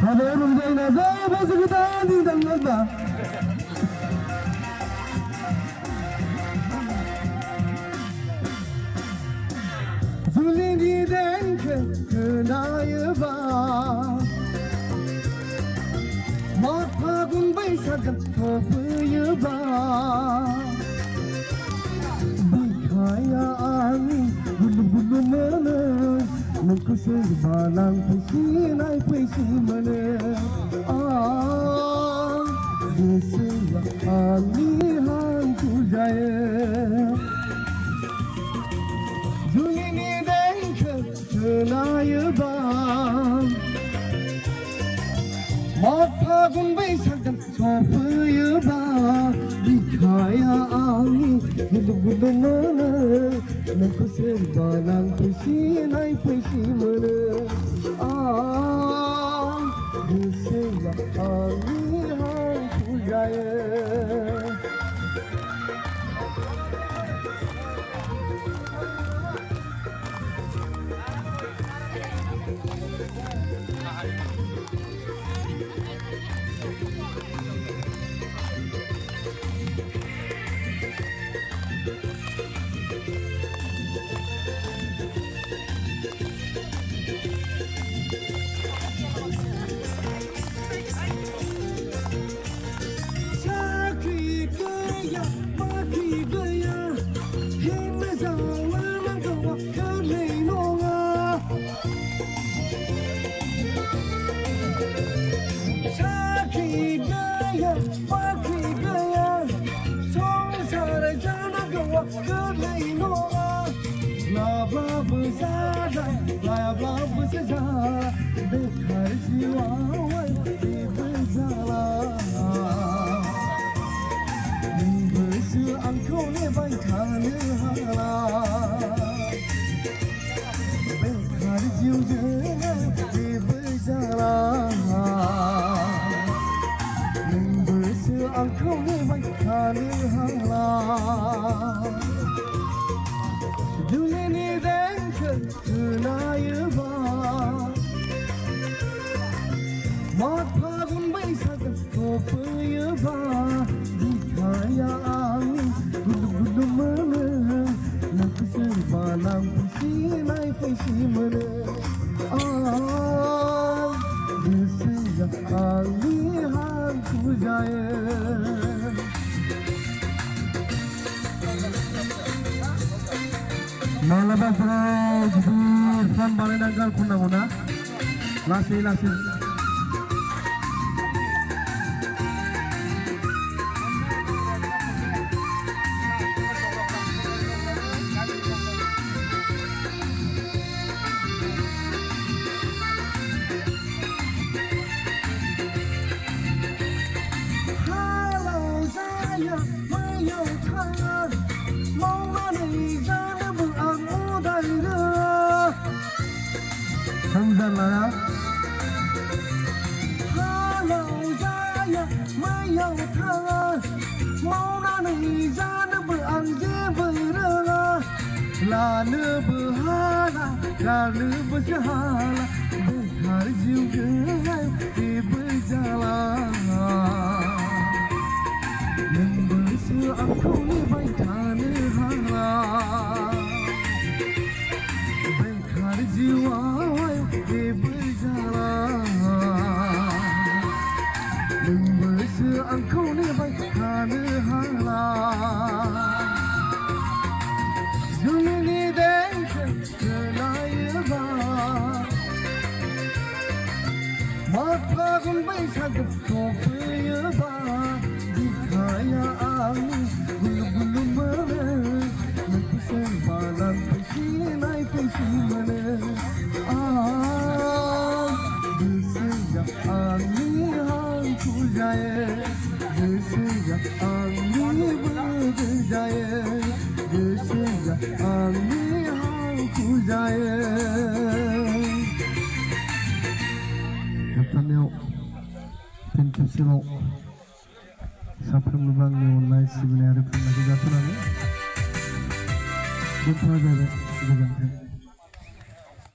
Ada orang jalan saya masuk kita di dalam dah. Zulin di dengke kenaya ba, mat pagun baisakan kopya ba, bikaya angin bulu-bulu mana. Nungkusir balang pesinai pesi mana Desilah alihan ku jaya Zulini dengke kenaya bang Mat pagun baisakan sopaya bang Dikaya angin bulu-bulu mana Nungkusir balang pesinai pesi mana Desilah alihan ku jaya Bekar jiwa di berjala Berseang kau lebai kana hala Bekar jiwa di berjala Berseang kau lebai kana hala Zulini dengke kenaya ba Mat pagun baisakan kopya ba Dikaya angin bulu-bulu mana Nungkusir balang pesinai pesi mana Desilah alihan ku jaya Malabah bro, jujur, fan balik nanggal kuna-kuna Lasih-lasih Hamzah lah Halo jaya mayau thang Mau na nai jana beranje berala Lana berhala Lana berjahala Bekar juga di berjalan Memberseang kau lebai kana hala Bekar jiwa di berjalan Memberseang kau lebai kana hala Zulini dengke kenaya ba Mat pagun baisakan kopya ba Dikaya angin bulu-bulu mana Nungkusir balang pesinai pesi mana Desilah alihan ku jaya Desilah angin berjaya Desilah alihan ku jaya Katanya pintu silo Samping lubangnya online sebenarnya pernah juga tunangan दोनथ'नाय जाबाय गोजोन्थों